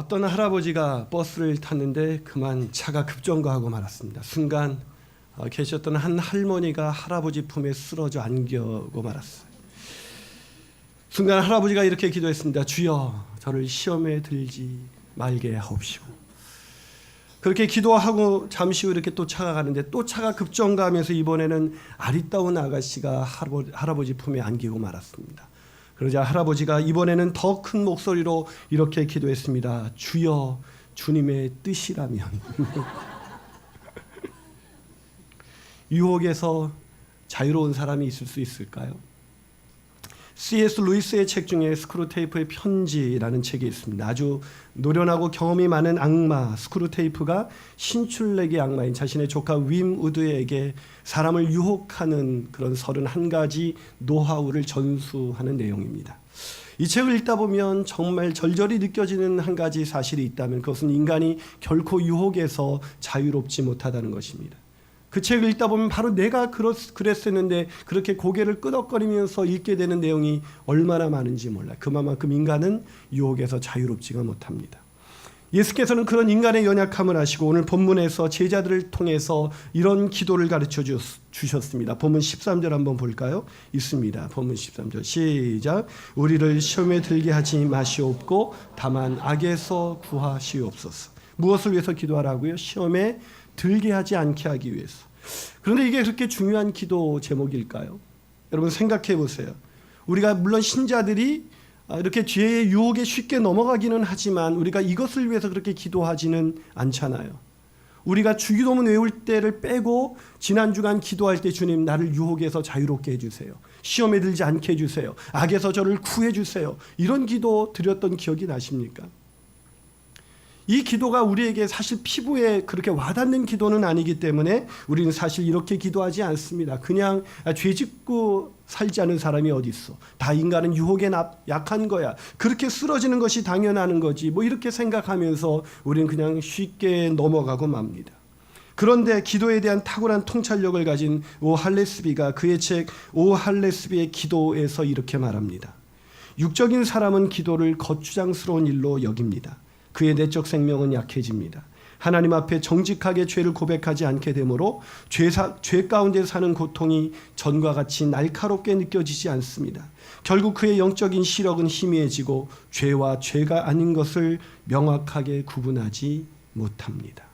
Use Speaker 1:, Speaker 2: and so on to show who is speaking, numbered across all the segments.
Speaker 1: 어떤 할아버지가 버스를 탔는데 그만 차가 급정거하고 말았습니다. 순간 계셨던 한 할머니가 할아버지 품에 쓰러져 안겨고 말았어요. 순간 할아버지가 이렇게 기도했습니다. 주여, 저를 시험에 들지 말게 하옵시고. 그렇게 기도하고 잠시 후 이렇게 또 차가 가는데 또 차가 급정거하면서 이번에는 아리따운 아가씨가 할아버지 품에 안기고 말았습니다. 그러자 할아버지가 이번에는 더 큰 목소리로 이렇게 기도했습니다. 주여, 주님의 뜻이라면. 유혹에서 자유로운 사람이 있을 수 있을까요? C.S. 루이스의 책 중에 스크루테이프의 편지라는 책이 있습니다. 아주 노련하고 경험이 많은 악마 스크루테이프가 신출내기 악마인 자신의 조카 윈 우드에게 사람을 유혹하는 그런 31가지 노하우를 전수하는 내용입니다. 이 책을 읽다 보면 정말 절절히 느껴지는 한 가지 사실이 있다면 그것은 인간이 결코 유혹에서 자유롭지 못하다는 것입니다. 그 책을 읽다 보면 바로 내가 그랬었는데 그렇게 고개를 끄덕거리면서 읽게 되는 내용이 얼마나 많은지 몰라요. 그만큼 인간은 유혹에서 자유롭지가 못합니다. 예수께서는 그런 인간의 연약함을 아시고 오늘 본문에서 제자들을 통해서 이런 기도를 가르쳐 주셨습니다. 본문 13절 한번 볼까요? 있습니다. 본문 13절 시작. 우리를 시험에 들게 하지 마시옵고 다만 악에서 구하시옵소서. 무엇을 위해서 기도하라고요? 시험에 들게 하지 않게 하기 위해서. 그런데 이게 그렇게 중요한 기도 제목일까요? 여러분 생각해 보세요. 우리가 물론 신자들이 이렇게 죄의 유혹에 쉽게 넘어가기는 하지만 우리가 이것을 위해서 그렇게 기도하지는 않잖아요. 우리가 주기도문 외울 때를 빼고 지난 주간 기도할 때 주님 나를 유혹에서 자유롭게 해주세요. 시험에 들지 않게 해주세요. 악에서 저를 구해주세요. 이런 기도 드렸던 기억이 나십니까? 이 기도가 우리에게 사실 피부에 그렇게 와닿는 기도는 아니기 때문에 우리는 사실 이렇게 기도하지 않습니다. 그냥 죄 짓고 살지 않은 사람이 어디 있어. 다 인간은 유혹에 약한 거야. 그렇게 쓰러지는 것이 당연한 거지. 뭐 이렇게 생각하면서 우리는 그냥 쉽게 넘어가고 맙니다. 그런데 기도에 대한 탁월한 통찰력을 가진 오 할레스비가 그의 책 오 할레스비의 기도에서 이렇게 말합니다. 육적인 사람은 기도를 거추장스러운 일로 여깁니다. 그의 내적 생명은 약해집니다. 하나님 앞에 정직하게 죄를 고백하지 않게 되므로 죄 가운데 사는 고통이 전과 같이 날카롭게 느껴지지 않습니다. 결국 그의 영적인 시력은 희미해지고 죄와 죄가 아닌 것을 명확하게 구분하지 못합니다.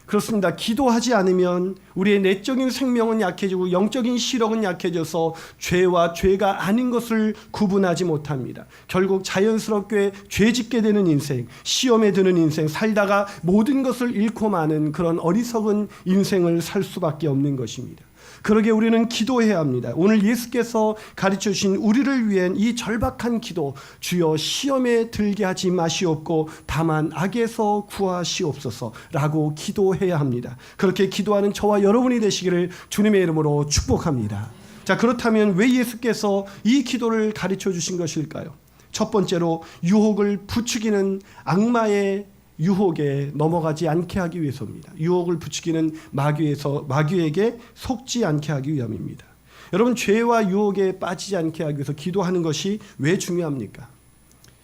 Speaker 1: 그렇습니다. 기도하지 않으면 우리의 내적인 생명은 약해지고 영적인 시력은 약해져서 죄와 죄가 아닌 것을 구분하지 못합니다. 결국 자연스럽게 죄짓게 되는 인생, 시험에 드는 인생, 살다가 모든 것을 잃고 마는 그런 어리석은 인생을 살 수밖에 없는 것입니다. 그러게 우리는 기도해야 합니다. 오늘 예수께서 가르쳐 주신 우리를 위한 이 절박한 기도, 주여 시험에 들게 하지 마시옵고 다만 악에서 구하시옵소서라고 기도해야 합니다. 그렇게 기도하는 저와 여러분이 되시기를 주님의 이름으로 축복합니다. 자, 그렇다면 왜 예수께서 이 기도를 가르쳐 주신 것일까요? 첫 번째로 유혹을 부추기는 악마의 유혹에 넘어가지 않게 하기 위해서입니다. 유혹을 부추기는 마귀에게 속지 않게 하기 위함입니다. 여러분, 죄와 유혹에 빠지지 않게 하기 위해서 기도하는 것이 왜 중요합니까?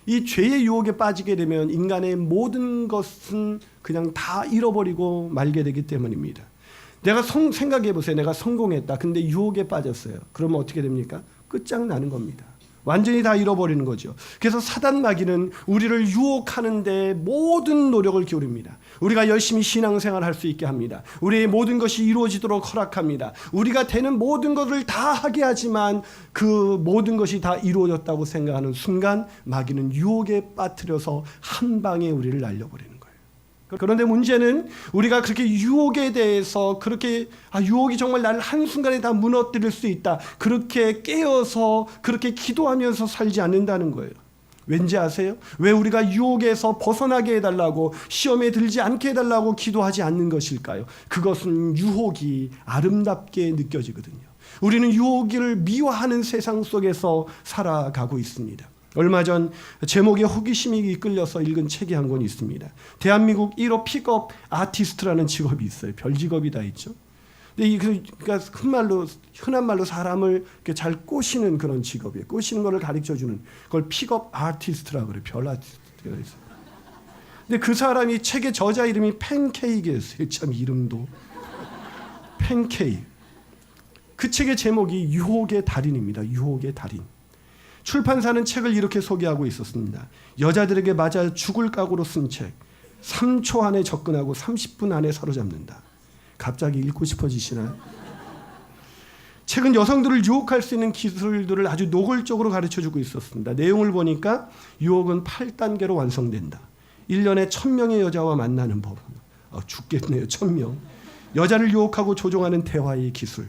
Speaker 1: 이 죄의 유혹에 빠지게 되면 인간의 모든 것은 그냥 다 잃어버리고 말게 되기 때문입니다. 내가 생각해 보세요. 내가 성공했다. 근데 유혹에 빠졌어요. 그러면 어떻게 됩니까? 끝장나는 겁니다. 완전히 다 잃어버리는 거죠. 그래서 사단 마귀는 우리를 유혹하는데 모든 노력을 기울입니다. 우리가 열심히 신앙생활을 할 수 있게 합니다. 우리의 모든 것이 이루어지도록 허락합니다. 우리가 되는 모든 것을 다 하게 하지만 그 모든 것이 다 이루어졌다고 생각하는 순간 마귀는 유혹에 빠뜨려서 한 방에 우리를 날려버리는 거예요. 그런데 문제는 우리가 그렇게 유혹에 대해서 그렇게 유혹이 정말 나를 한순간에 다 무너뜨릴 수 있다. 그렇게 깨어서 그렇게 기도하면서 살지 않는다는 거예요. 왠지 아세요? 왜 우리가 유혹에서 벗어나게 해달라고 시험에 들지 않게 해달라고 기도하지 않는 것일까요? 그것은 유혹이 아름답게 느껴지거든요. 우리는 유혹을 미워하는 세상 속에서 살아가고 있습니다. 얼마 전 제목에 호기심이 이끌려서 읽은 책이 한 권 있습니다. 대한민국 1호 픽업 아티스트라는 직업이 있어요. 별 직업이 다 있죠. 근데 그러니까 흔한 말로 사람을 잘 꼬시는 그런 직업이에요. 꼬시는 거를 가르쳐주는 그걸 픽업 아티스트라고 그래요. 별 아티스트가 있어요. 근데 그 사람이 책의 저자 이름이 팬케이크였어요. 참 이름도 팬케이크. 그 책의 제목이 유혹의 달인입니다. 유혹의 달인. 출판사는 책을 이렇게 소개하고 있었습니다. 여자들에게 맞아 죽을 각오로 쓴 책. 3초 안에 접근하고 30분 안에 사로잡는다. 갑자기 읽고 싶어지시나요? 책은 여성들을 유혹할 수 있는 기술들을 아주 노골적으로 가르쳐주고 있었습니다. 내용을 보니까 유혹은 8단계로 완성된다. 1년에 1000명의 여자와 만나는 법. 죽겠네요. 1000명. 여자를 유혹하고 조종하는 대화의 기술.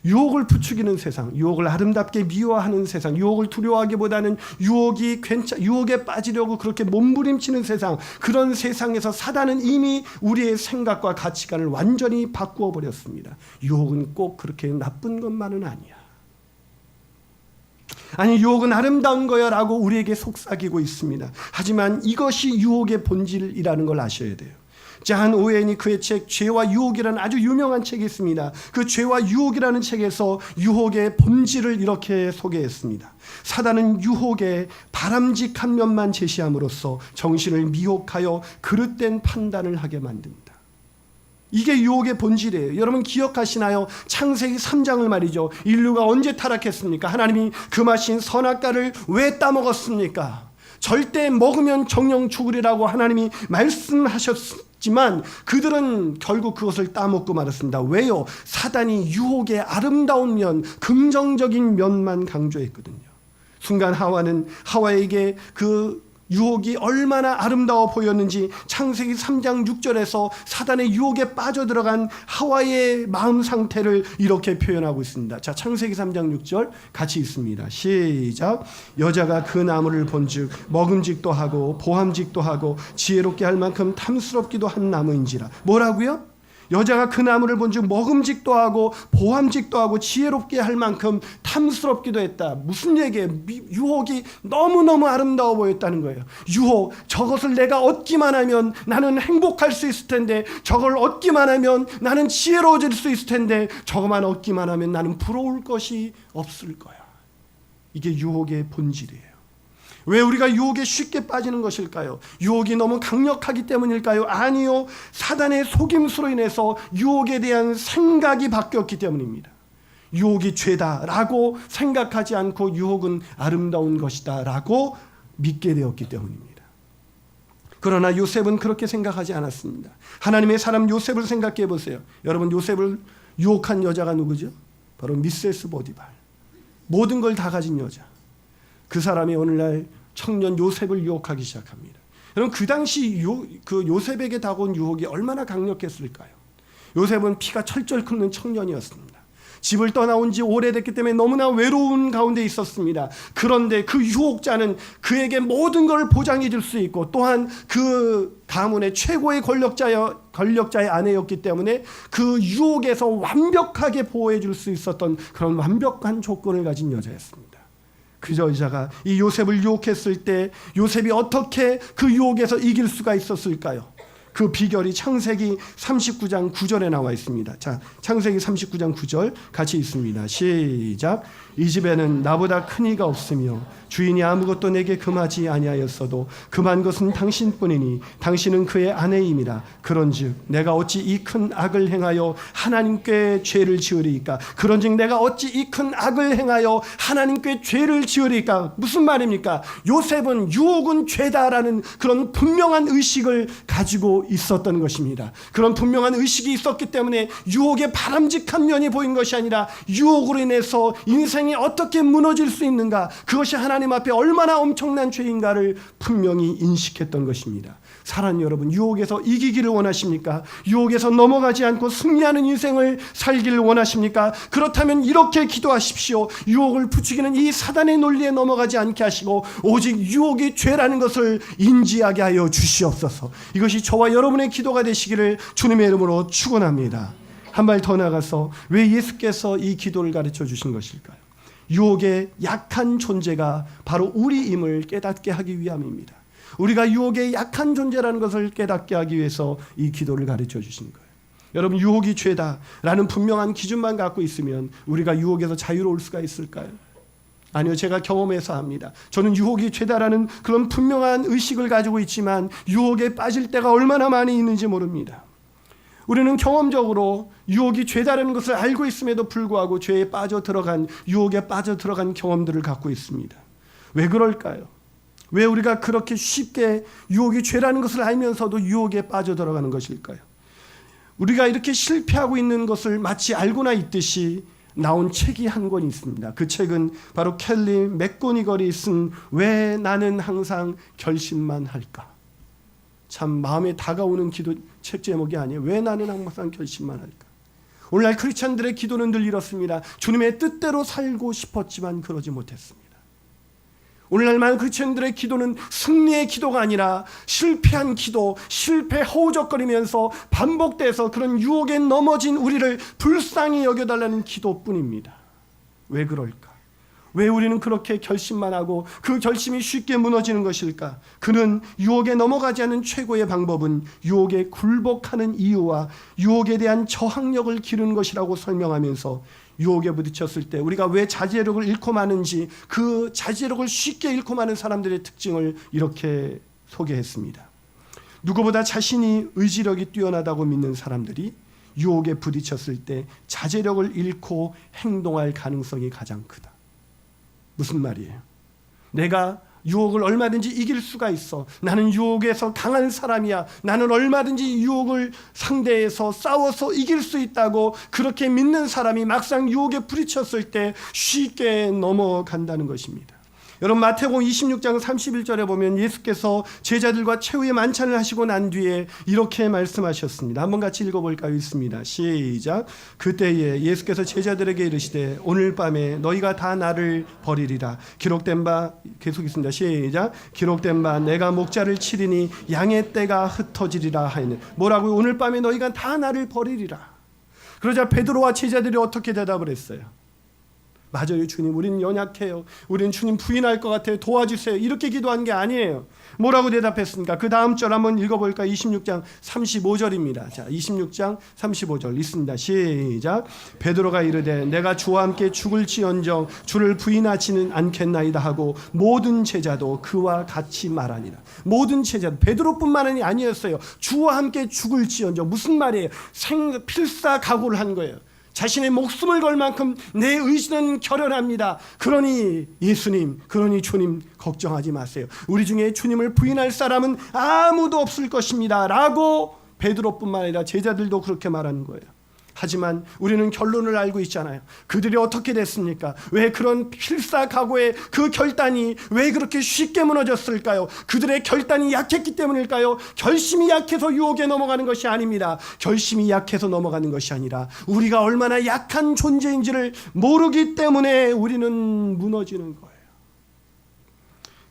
Speaker 1: 유혹을 부추기는 세상, 유혹을 아름답게 미화하는 세상, 유혹을 두려워하기보다는 유혹에 빠지려고 그렇게 몸부림치는 세상, 그런 세상에서 사단은 이미 우리의 생각과 가치관을 완전히 바꾸어 버렸습니다. 유혹은 꼭 그렇게 나쁜 것만은 아니야. 아니, 유혹은 아름다운 거야 라고 우리에게 속삭이고 있습니다. 하지만 이것이 유혹의 본질이라는 걸 아셔야 돼요. 잔 오웬이 그의 책 죄와 유혹이라는 아주 유명한 책이 있습니다. 그 죄와 유혹이라는 책에서 유혹의 본질을 이렇게 소개했습니다. 사단은 유혹의 바람직한 면만 제시함으로써 정신을 미혹하여 그릇된 판단을 하게 만든다. 이게 유혹의 본질이에요. 여러분 기억하시나요? 창세기 3장을 말이죠. 인류가 언제 타락했습니까? 하나님이 금하신 선악과를 왜 따먹었습니까? 절대 먹으면 정령 죽으리라고 하나님이 말씀하셨지만 그들은 결국 그것을 따먹고 말았습니다. 왜요? 사단이 유혹의 아름다운 면, 긍정적인 면만 강조했거든요. 순간 하와에게 그 유혹이 얼마나 아름다워 보였는지 창세기 3장 6절에서 사단의 유혹에 빠져들어간 하와의 마음 상태를 이렇게 표현하고 있습니다. 자, 창세기 3장 6절 같이 읽습니다. 시작. 여자가 그 나무를 본즉 먹음직도 하고 보함직도 하고 지혜롭게 할 만큼 탐스럽기도 한 나무인지라. 뭐라고요? 여자가 그 나무를 본즉 먹음직도 하고 보함직도 하고 지혜롭게 할 만큼 탐스럽기도 했다. 무슨 얘기예요? 유혹이 너무너무 아름다워 보였다는 거예요. 유혹, 저것을 내가 얻기만 하면 나는 행복할 수 있을 텐데, 저걸 얻기만 하면 나는 지혜로워질 수 있을 텐데, 저것만 얻기만 하면 나는 부러울 것이 없을 거야. 이게 유혹의 본질이에요. 왜 우리가 유혹에 쉽게 빠지는 것일까요? 유혹이 너무 강력하기 때문일까요? 아니요. 사단의 속임수로 인해서 유혹에 대한 생각이 바뀌었기 때문입니다. 유혹이 죄다라고 생각하지 않고 유혹은 아름다운 것이다라고 믿게 되었기 때문입니다. 그러나 요셉은 그렇게 생각하지 않았습니다. 하나님의 사람 요셉을 생각해 보세요. 여러분, 요셉을 유혹한 여자가 누구죠? 바로 미세스 보디발. 모든 걸 다 가진 여자. 그 사람이 오늘날 청년 요셉을 유혹하기 시작합니다. 여러분, 그 당시 그 요셉에게 다가온 유혹이 얼마나 강력했을까요? 요셉은 피가 철철 끓는 청년이었습니다. 집을 떠나온 지 오래됐기 때문에 너무나 외로운 가운데 있었습니다. 그런데 그 유혹자는 그에게 모든 걸 보장해 줄 수 있고, 또한 그 가문의 최고의 권력자의 아내였기 때문에 그 유혹에서 완벽하게 보호해 줄 수 있었던 그런 완벽한 조건을 가진 여자였습니다. 그 여자가 이 요셉을 유혹했을 때 요셉이 어떻게 그 유혹에서 이길 수가 있었을까요? 그 비결이 창세기 39장 9절에 나와 있습니다. 자, 창세기 39장 9절 같이 읽습니다. 시작. 이 집에는 나보다 큰 이가 없으며 주인이 아무것도 내게 금하지 아니하였어도 금한 것은 당신뿐이니 당신은 그의 아내임이라. 그런즉 내가 어찌 이 큰 악을 행하여 하나님께 죄를 지으리이까? 그런즉 내가 어찌 이 큰 악을 행하여 하나님께 죄를 지으리이까? 무슨 말입니까? 요셉은 유혹은 죄다라는 그런 분명한 의식을 가지고 있었던 것입니다. 그런 분명한 의식이 있었기 때문에 유혹의 바람직한 면이 보인 것이 아니라 유혹으로 인해서 인생이 어떻게 무너질 수 있는가, 그것이 하나님 앞에 얼마나 엄청난 죄인가를 분명히 인식했던 것입니다. 사랑하는 여러분, 유혹에서 이기기를 원하십니까? 유혹에서 넘어가지 않고 승리하는 인생을 살기를 원하십니까? 그렇다면 이렇게 기도하십시오. 유혹을 부추기는 이 사단의 논리에 넘어가지 않게 하시고 오직 유혹이 죄라는 것을 인지하게 하여 주시옵소서. 이것이 저와 여러분의 기도가 되시기를 주님의 이름으로 축원합니다. 한 발 더 나가서 왜 예수께서 이 기도를 가르쳐 주신 것일까요? 유혹의 약한 존재가 바로 우리임을 깨닫게 하기 위함입니다. 우리가 유혹의 약한 존재라는 것을 깨닫게 하기 위해서 이 기도를 가르쳐 주신 거예요. 여러분, 유혹이 죄다라는 분명한 기준만 갖고 있으면 우리가 유혹에서 자유로울 수가 있을까요? 아니요, 제가 경험해서 합니다. 저는 유혹이 죄다라는 그런 분명한 의식을 가지고 있지만 유혹에 빠질 때가 얼마나 많이 있는지 모릅니다. 우리는 경험적으로 유혹이 죄다라는 것을 알고 있음에도 불구하고 죄에 빠져들어간, 유혹에 빠져들어간 경험들을 갖고 있습니다. 왜 그럴까요? 왜 우리가 그렇게 쉽게 유혹이 죄라는 것을 알면서도 유혹에 빠져들어가는 것일까요? 우리가 이렇게 실패하고 있는 것을 마치 알고나 있듯이 나온 책이 한 권 있습니다. 그 책은 바로 켈리 맥고니걸이 쓴 왜 나는 항상 결심만 할까? 참 마음에 다가오는 기도 책 제목이 아니에요. 왜 나는 항상 결심만 할까? 오늘날 크리스찬들의 기도는 늘 이렇습니다. 주님의 뜻대로 살고 싶었지만 그러지 못했습니다. 오늘날 많은 크리스천들의 기도는 승리의 기도가 아니라 실패한 기도, 실패 허우적거리면서 반복돼서 그런 유혹에 넘어진 우리를 불쌍히 여겨달라는 기도뿐입니다. 왜 그럴까? 왜 우리는 그렇게 결심만 하고 그 결심이 쉽게 무너지는 것일까? 그는 유혹에 넘어가지 않는 최고의 방법은 유혹에 굴복하는 이유와 유혹에 대한 저항력을 기르는 것이라고 설명하면서 유혹에 부딪혔을 때 우리가 왜 자제력을 잃고 마는지, 그 자제력을 쉽게 잃고 마는 사람들의 특징을 이렇게 소개했습니다. 누구보다 자신이 의지력이 뛰어나다고 믿는 사람들이 유혹에 부딪혔을 때 자제력을 잃고 행동할 가능성이 가장 크다. 무슨 말이에요? 내가 유혹을 얼마든지 이길 수가 있어. 나는 유혹에서 강한 사람이야. 나는 얼마든지 유혹을 상대해서 싸워서 이길 수 있다고 그렇게 믿는 사람이 막상 유혹에 부딪혔을 때 쉽게 넘어간다는 것입니다. 여러분, 마태복음 26장 31절에 보면 예수께서 제자들과 최후의 만찬을 하시고 난 뒤에 이렇게 말씀하셨습니다. 한번 같이 읽어볼까요? 있습니다. 시작. 그때에 예수께서 제자들에게 이르시되 오늘 밤에 너희가 다 나를 버리리라. 기록된 바, 계속 있습니다. 시작. 기록된 바 내가 목자를 치리니 양의 떼가 흩어지리라 하이는. 뭐라고요? 오늘 밤에 너희가 다 나를 버리리라. 그러자 베드로와 제자들이 어떻게 대답을 했어요? 맞아요, 주님. 우리는 연약해요. 우리는 주님 부인할 것 같아요. 도와주세요. 이렇게 기도한 게 아니에요. 뭐라고 대답했습니까? 그 다음 절 한번 읽어볼까요? 26장 35절입니다. 자, 26장 35절 있습니다. 시작. 베드로가 이르되 내가 주와 함께 죽을지언정 주를 부인하지는 않겠나이다 하고 모든 제자도 그와 같이 말하니라. 모든 제자, 베드로뿐만이 아니었어요. 주와 함께 죽을지언정. 무슨 말이에요? 필사각오를 한 거예요. 자신의 목숨을 걸 만큼 내 의지는 결연합니다. 그러니 예수님, 그러니 주님 걱정하지 마세요. 우리 중에 주님을 부인할 사람은 아무도 없을 것입니다. 라고 베드로뿐만 아니라 제자들도 그렇게 말하는 거예요. 하지만 우리는 결론을 알고 있잖아요. 그들이 어떻게 됐습니까? 왜 그런 필사각오의 그 결단이 왜 그렇게 쉽게 무너졌을까요? 그들의 결단이 약했기 때문일까요? 결심이 약해서 유혹에 넘어가는 것이 아닙니다. 결심이 약해서 넘어가는 것이 아니라 우리가 얼마나 약한 존재인지를 모르기 때문에 우리는 무너지는 거예요.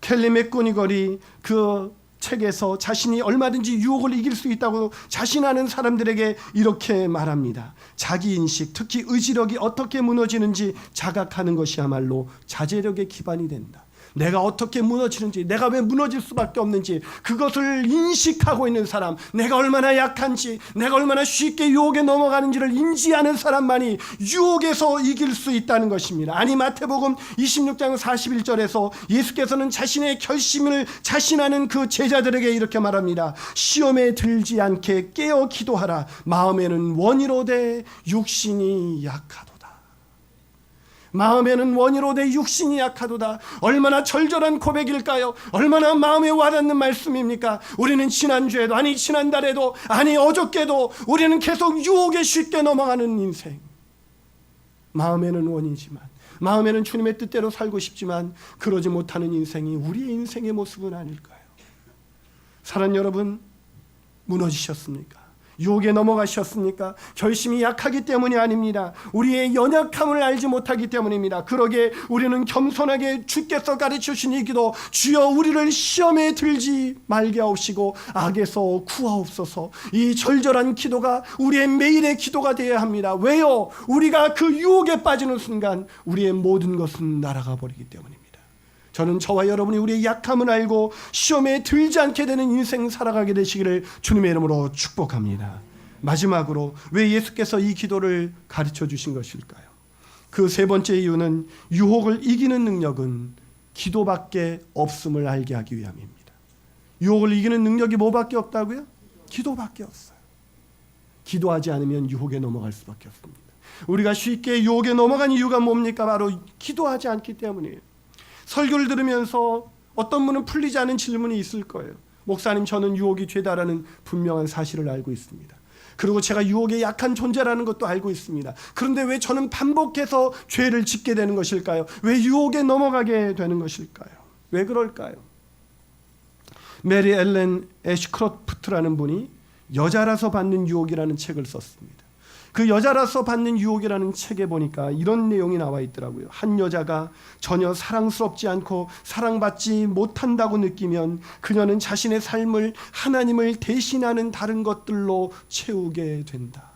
Speaker 1: 켈리 맥고니걸이 그 책에서 자신이 얼마든지 유혹을 이길 수 있다고 자신하는 사람들에게 이렇게 말합니다. 자기인식, 특히 의지력이 어떻게 무너지는지 자각하는 것이야말로 자제력의 기반이 된다. 내가 어떻게 무너지는지, 내가 왜 무너질 수밖에 없는지 그것을 인식하고 있는 사람, 내가 얼마나 약한지, 내가 얼마나 쉽게 유혹에 넘어가는지를 인지하는 사람만이 유혹에서 이길 수 있다는 것입니다. 아니, 마태복음 26장 41절에서 예수께서는 자신의 결심을 자신하는 그 제자들에게 이렇게 말합니다. 시험에 들지 않게 깨어 기도하라. 마음에는 원이로되 육신이 약하도다. 마음에는 원이로되 육신이 약하도다. 얼마나 절절한 고백일까요? 얼마나 마음에 와닿는 말씀입니까? 우리는 지난주에도, 아니 지난달에도, 아니 어저께도 우리는 계속 유혹에 쉽게 넘어가는 인생. 마음에는 원이지만, 마음에는 주님의 뜻대로 살고 싶지만 그러지 못하는 인생이 우리의 인생의 모습은 아닐까요? 사랑 여러분, 무너지셨습니까? 유혹에 넘어가셨습니까? 결심이 약하기 때문이 아닙니다. 우리의 연약함을 알지 못하기 때문입니다. 그러게 우리는 겸손하게 주께서 가르쳐주신 이 기도, 주여 우리를 시험에 들지 말게 하옵시고 악에서 구하옵소서. 이 절절한 기도가 우리의 매일의 기도가 되어야 합니다. 왜요? 우리가 그 유혹에 빠지는 순간 우리의 모든 것은 날아가 버리기 때문입니다. 저는 저와 여러분이 우리의 약함을 알고 시험에 들지 않게 되는 인생 살아가게 되시기를 주님의 이름으로 축복합니다. 마지막으로 왜 예수께서 이 기도를 가르쳐 주신 것일까요? 그 세 번째 이유는 유혹을 이기는 능력은 기도밖에 없음을 알게 하기 위함입니다. 유혹을 이기는 능력이 뭐밖에 없다고요? 기도밖에 없어요. 기도하지 않으면 유혹에 넘어갈 수밖에 없습니다. 우리가 쉽게 유혹에 넘어간 이유가 뭡니까? 바로 기도하지 않기 때문이에요. 설교를 들으면서 어떤 분은 풀리지 않은 질문이 있을 거예요. 목사님, 저는 유혹이 죄다라는 분명한 사실을 알고 있습니다. 그리고 제가 유혹에 약한 존재라는 것도 알고 있습니다. 그런데 왜 저는 반복해서 죄를 짓게 되는 것일까요? 왜 유혹에 넘어가게 되는 것일까요? 왜 그럴까요? 메리 엘렌 애쉬크로프트라는 분이 여자라서 받는 유혹이라는 책을 썼습니다. 그 여자라서 받는 유혹이라는 책에 보니까 이런 내용이 나와 있더라고요. 한 여자가 전혀 사랑스럽지 않고 사랑받지 못한다고 느끼면 그녀는 자신의 삶을 하나님을 대신하는 다른 것들로 채우게 된다.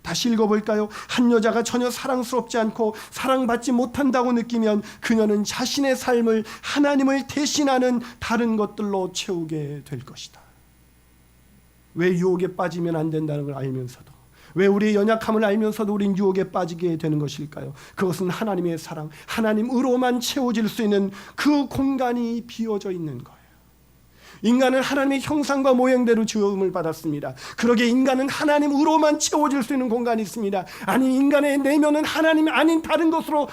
Speaker 1: 다시 읽어볼까요? 한 여자가 전혀 사랑스럽지 않고 사랑받지 못한다고 느끼면 그녀는 자신의 삶을 하나님을 대신하는 다른 것들로 채우게 될 것이다. 왜 유혹에 빠지면 안 된다는 걸 알면서도, 왜 우리의 연약함을 알면서도 우린 유혹에 빠지게 되는 것일까요? 그것은 하나님의 사랑, 하나님으로만 채워질 수 있는 그 공간이 비어져 있는 거예요. 인간은 하나님의 형상과 모양대로 지음을 받았습니다. 그러기에 인간은 하나님으로만 채워질 수 있는 공간이 있습니다. 아니, 인간의 내면은 하나님이 아닌 다른 것으로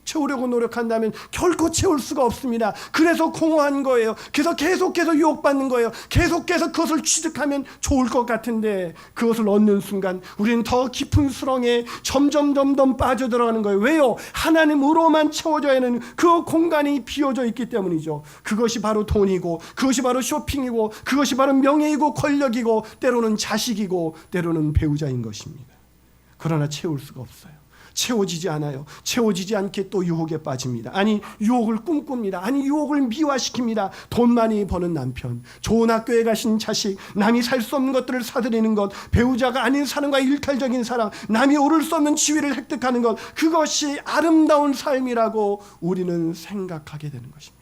Speaker 1: 채우려고 노력한다면 결코 채울 수가 없습니다. 그래서 공허한 거예요. 그래서 계속해서 유혹받는 거예요. 계속해서 그것을 취득하면 좋을 것 같은데 그것을 얻는 순간 우리는 더 깊은 수렁에 점점 빠져들어가는 거예요. 왜요? 하나님으로만 채워져야 하는 그 공간이 비어져 있기 때문이죠. 그것이 바로 돈이고, 그것이 바로 쇼핑이고, 그것이 바로 명예이고 권력이고, 때로는 자식이고, 때로는 배우자인 것입니다. 그러나 채울 수가 없어요. 채워지지 않아요. 채워지지 않게 또 유혹에 빠집니다. 아니, 유혹을 꿈꿉니다. 아니, 유혹을 미화시킵니다. 돈 많이 버는 남편, 좋은 학교에 가신 자식, 남이 살 수 없는 것들을 사들이는 것, 배우자가 아닌 사람과 일탈적인 사랑, 남이 오를 수 없는 지위를 획득하는 것, 그것이 아름다운 삶이라고 우리는 생각하게 되는 것입니다.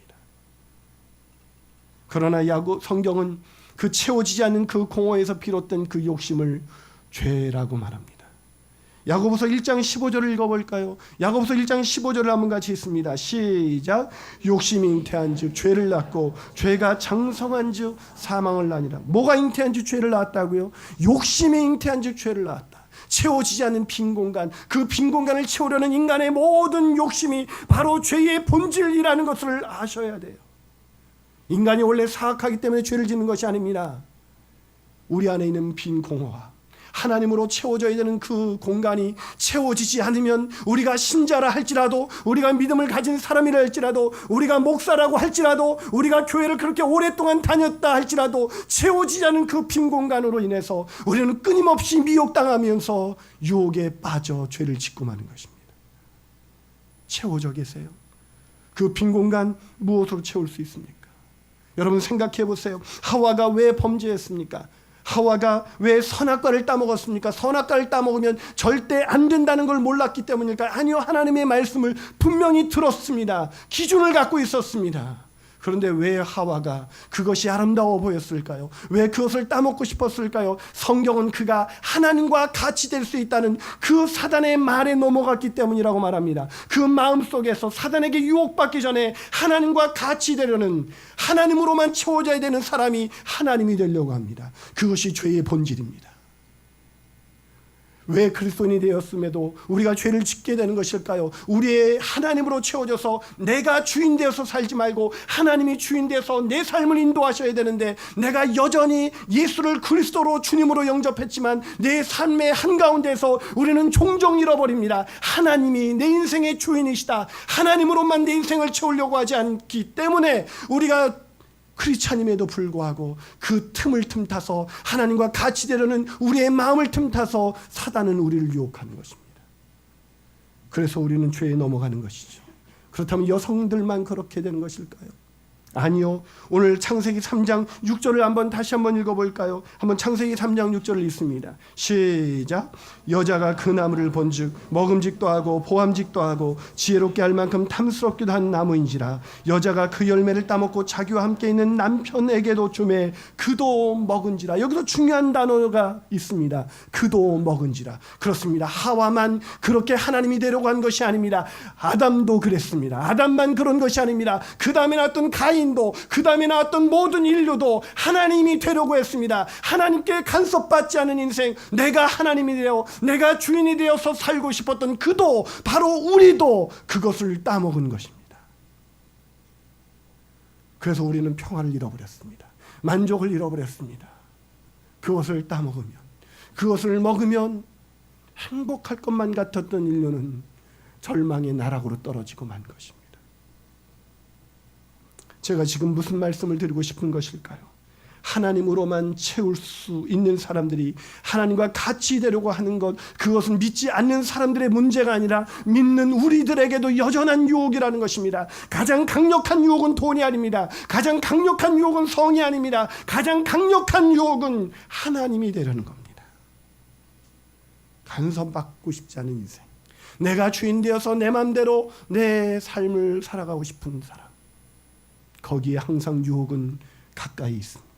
Speaker 1: 그러나 성경은 그 채워지지 않는 그 공허에서 비롯된 그 욕심을 죄라고 말합니다. 야고보서 1장 15절을 읽어볼까요? 야고보서 1장 15절을 한번 같이 읽습니다. 시작. 욕심이 잉태한 즉 죄를 낳고 죄가 장성한 즉 사망을 낳으니라. 뭐가 잉태한 즉 죄를 낳았다고요? 욕심이 잉태한 즉 죄를 낳았다. 채워지지 않는 빈 공간, 그 빈 공간을 채우려는 인간의 모든 욕심이 바로 죄의 본질이라는 것을 아셔야 돼요. 인간이 원래 사악하기 때문에 죄를 짓는 것이 아닙니다. 우리 안에 있는 빈 공허와 하나님으로 채워져야 되는 그 공간이 채워지지 않으면, 우리가 신자라 할지라도, 우리가 믿음을 가진 사람이라 할지라도, 우리가 목사라고 할지라도, 우리가 교회를 그렇게 오랫동안 다녔다 할지라도 채워지지 않은 그 빈 공간으로 인해서 우리는 끊임없이 미혹당하면서 유혹에 빠져 죄를 짓고 마는 것입니다. 채워져 계세요? 그 빈 공간 무엇으로 채울 수 있습니까? 여러분 생각해 보세요. 하와가 왜 범죄했습니까? 하와가 왜 선악과를 따먹었습니까? 선악과를 따먹으면 절대 안 된다는 걸 몰랐기 때문일까요? 아니요, 하나님의 말씀을 분명히 들었습니다. 기준을 갖고 있었습니다. 그런데 왜 하와가 그것이 아름다워 보였을까요? 왜 그것을 따먹고 싶었을까요? 성경은 그가 하나님과 같이 될 수 있다는 그 사단의 말에 넘어갔기 때문이라고 말합니다. 그 마음속에서 사단에게 유혹받기 전에 하나님과 같이 되려는, 하나님으로만 채워져야 되는 사람이 하나님이 되려고 합니다. 그것이 죄의 본질입니다. 왜 그리스도인이 되었음에도 우리가 죄를 짓게 되는 것일까요? 우리의 하나님으로 채워져서 내가 주인 되어서 살지 말고 하나님이 주인 되어서 내 삶을 인도하셔야 되는데, 내가 여전히 예수를 그리스도로 주님으로 영접했지만 내 삶의 한가운데서 우리는 종종 잃어버립니다. 하나님이 내 인생의 주인이시다, 하나님으로만 내 인생을 채우려고 하지 않기 때문에 우리가 크리스찬임에도 불구하고 그 틈을 틈타서 하나님과 같이 되려는 우리의 마음을 틈타서 사단은 우리를 유혹하는 것입니다. 그래서 우리는 죄에 넘어가는 것이죠. 그렇다면 여성들만 그렇게 되는 것일까요? 아니요. 오늘 창세기 3장 6절을 다시 한번 읽어볼까요? 한번 창세기 3장 6절을 읽습니다. 시작. 여자가 그 나무를 본즉 먹음직도 하고 보암직도 하고 지혜롭게 할 만큼 탐스럽기도 한 나무인지라. 여자가 그 열매를 따먹고 자기와 함께 있는 남편에게도 주매 그도 먹은지라. 여기서 중요한 단어가 있습니다. 그도 먹은지라. 그렇습니다. 하와만 그렇게 하나님이 되려고 한 것이 아닙니다. 아담도 그랬습니다. 아담만 그런 것이 아닙니다. 그 다음에 나왔던 가인도, 그 다음에 나왔던 모든 인류도 하나님이 되려고 했습니다. 하나님께 간섭받지 않은 인생, 내가 하나님이 되어 내가 주인이 되어서 살고 싶었던 그도, 바로 우리도 그것을 따먹은 것입니다. 그래서 우리는 평화를 잃어버렸습니다. 만족을 잃어버렸습니다. 그것을 따먹으면, 그것을 먹으면 행복할 것만 같았던 인류는 절망의 나락으로 떨어지고 만 것입니다. 제가 지금 무슨 말씀을 드리고 싶은 것일까요? 하나님으로만 채울 수 있는 사람들이 하나님과 같이 되려고 하는 것, 그것은 믿지 않는 사람들의 문제가 아니라 믿는 우리들에게도 여전한 유혹이라는 것입니다. 가장 강력한 유혹은 돈이 아닙니다. 가장 강력한 유혹은 성이 아닙니다. 가장 강력한 유혹은 하나님이 되려는 겁니다. 간섭받고 싶지 않은 인생, 내가 주인 되어서 내 마음대로 내 삶을 살아가고 싶은 사람, 거기에 항상 유혹은 가까이 있습니다.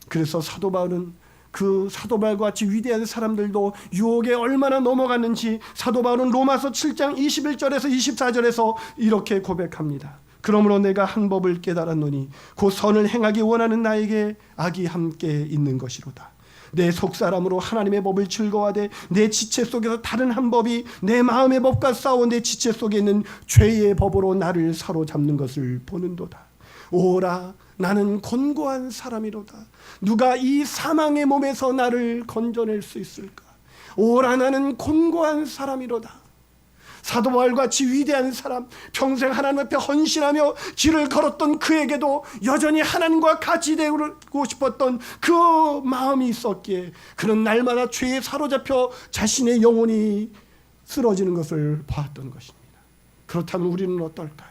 Speaker 1: 그래서 사도 바울은 그 사도 바울과 같이 위대한 사람들도 유혹에 얼마나 넘어갔는지 사도 바울은 로마서 7장 21절에서 24절에서 이렇게 고백합니다. 그러므로 내가 한 법을 깨달았노니 곧 선을 행하기 원하는 나에게 악이 함께 있는 것이로다. 내 속사람으로 하나님의 법을 즐거워하되 내 지체 속에서 다른 한 법이 내 마음의 법과 싸워 내 지체 속에 있는 죄의 법으로 나를 사로잡는 것을 보는도다. 오라, 나는 곤고한 사람이로다. 누가 이 사망의 몸에서 나를 건져낼 수 있을까? 오라, 나는 곤고한 사람이로다. 사도 바울과 같이 위대한 사람, 평생 하나님 앞에 헌신하며 길을 걸었던 그에게도 여전히 하나님과 같이 되고 싶었던 그 마음이 있었기에 그는 날마다 죄에 사로잡혀 자신의 영혼이 쓰러지는 것을 봤던 것입니다. 그렇다면 우리는 어떨까요?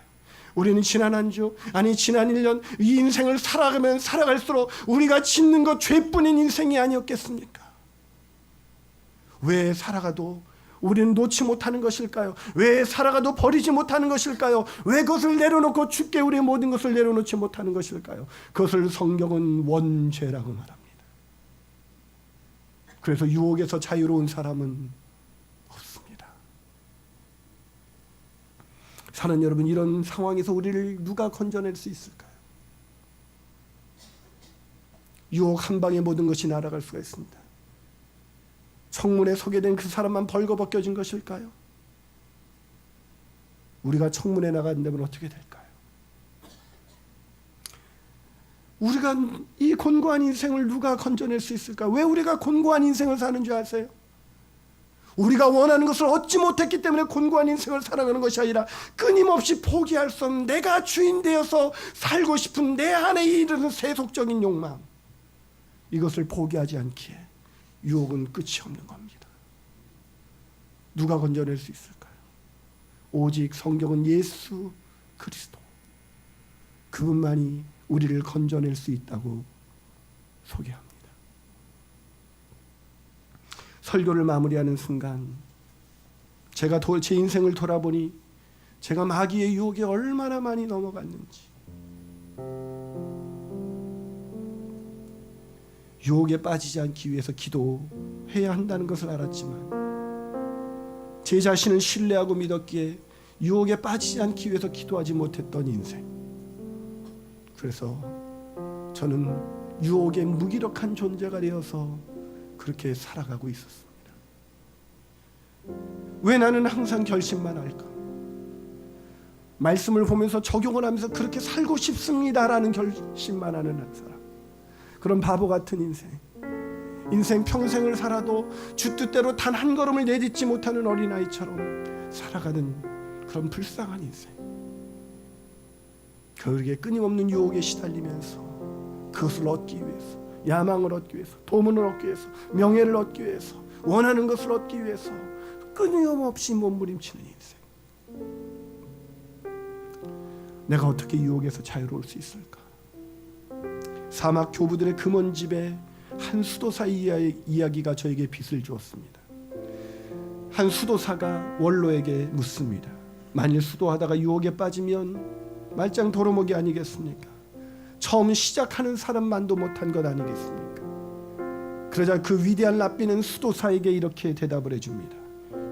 Speaker 1: 우리는 지난 한 주, 아니 지난 1년 이 인생을 살아가면 살아갈수록 우리가 짓는 것 죄뿐인 인생이 아니었겠습니까? 왜 살아가도 우리는 놓지 못하는 것일까요? 왜 살아가도 버리지 못하는 것일까요? 왜 그것을 내려놓고 주께 우리의 모든 것을 내려놓지 못하는 것일까요? 그것을 성경은 원죄라고 말합니다. 그래서 유혹에서 자유로운 사람은 없습니다. 사는 여러분, 이런 상황에서 우리를 누가 건져낼 수 있을까요? 유혹 한 방에 모든 것이 날아갈 수가 있습니다. 청문회에 서게 된 그 사람만 벌거벗겨진 것일까요? 우리가 청문회에 나간다면 어떻게 될까요? 우리가 이 곤고한 인생을 누가 건져낼 수 있을까? 왜 우리가 곤고한 인생을 사는 줄 아세요? 우리가 원하는 것을 얻지 못했기 때문에 곤고한 인생을 살아가는 것이 아니라 끊임없이 포기할 수 없는 내가 주인 되어서 살고 싶은 내 안에 이르는 세속적인 욕망, 이것을 포기하지 않기에 유혹은 끝이 없는 겁니다. 누가 건져낼 수 있을까요? 오직 성경은 예수 그리스도, 그분만이 우리를 건져낼 수 있다고 소개합니다. 설교를 마무리하는 순간 제가 제 인생을 돌아보니 제가 마귀의 유혹에 얼마나 많이 넘어갔는지, 유혹에 빠지지 않기 위해서 기도해야 한다는 것을 알았지만 제 자신을 신뢰하고 믿었기에 유혹에 빠지지 않기 위해서 기도하지 못했던 인생. 그래서 저는 유혹의 무기력한 존재가 되어서 그렇게 살아가고 있었습니다. 왜 나는 항상 결심만 할까? 말씀을 보면서 적용을 하면서 그렇게 살고 싶습니다라는 결심만 하는 한 사람, 그런 바보 같은 인생 평생을 살아도 주 뜻대로 단 한 걸음을 내딛지 못하는 어린아이처럼 살아가는 그런 불쌍한 인생, 그에게 끊임없는 유혹에 시달리면서 그것을 얻기 위해서, 야망을 얻기 위해서, 도문을 얻기 위해서, 명예를 얻기 위해서, 원하는 것을 얻기 위해서 끊임없이 몸부림치는 인생. 내가 어떻게 유혹에서 자유로울 수 있을까? 사막 교부들의 금원집에 한 수도사 이야기가 저에게 빛을 주었습니다. 한 수도사가 원로에게 묻습니다. 만일 수도하다가 유혹에 빠지면 말짱 도루묵이 아니겠습니까? 처음 시작하는 사람만도 못한 것 아니겠습니까? 그러자 그 위대한 랍비는 수도사에게 이렇게 대답을 해줍니다.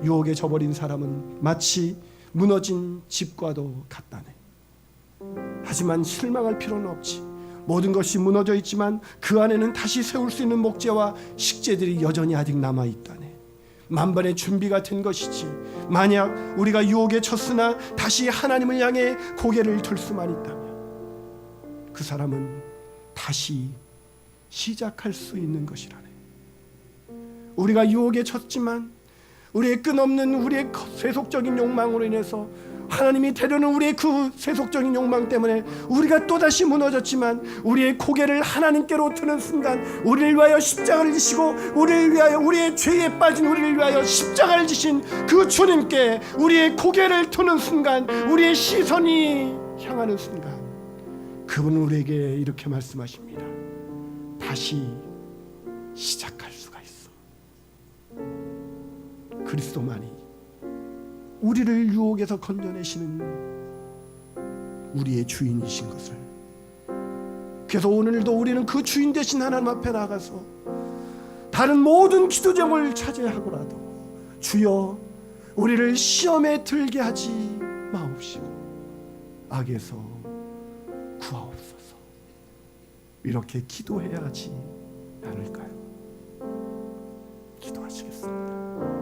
Speaker 1: 유혹에 져버린 사람은 마치 무너진 집과도 같다네. 하지만 실망할 필요는 없지. 모든 것이 무너져 있지만 그 안에는 다시 세울 수 있는 목재와 식재들이 여전히 아직 남아있다네. 만반의 준비가 된 것이지. 만약 우리가 유혹에 쳤으나 다시 하나님을 향해 고개를 들 수만 있다면 그 사람은 다시 시작할 수 있는 것이라네. 우리가 유혹에 쳤지만 우리의 끝없는 우리의 세속적인 욕망으로 인해서 하나님이 때로는 우리의 그 세속적인 욕망 때문에 우리가 또다시 무너졌지만 우리의 고개를 하나님께로 드는 순간 우리를 위하여 십자가를 지시고 우리를 위하여 우리의 죄에 빠진 우리를 위하여 십자가를 지신 그 주님께 우리의 고개를 드는 순간 우리의 시선이 향하는 순간 그분은 우리에게 이렇게 말씀하십니다. 다시 시작할 수가 있어. 그리스도만이 우리를 유혹에서 건져내시는 우리의 주인이신 것을. 그래서 오늘도 우리는 그 주인 되신 하나님 앞에 나가서 다른 모든 기도 제목을 차지하고라도 주여 우리를 시험에 들게 하지 마옵시고 악에서 구하옵소서. 이렇게 기도해야 하지 않을까요? 기도하시겠습니다.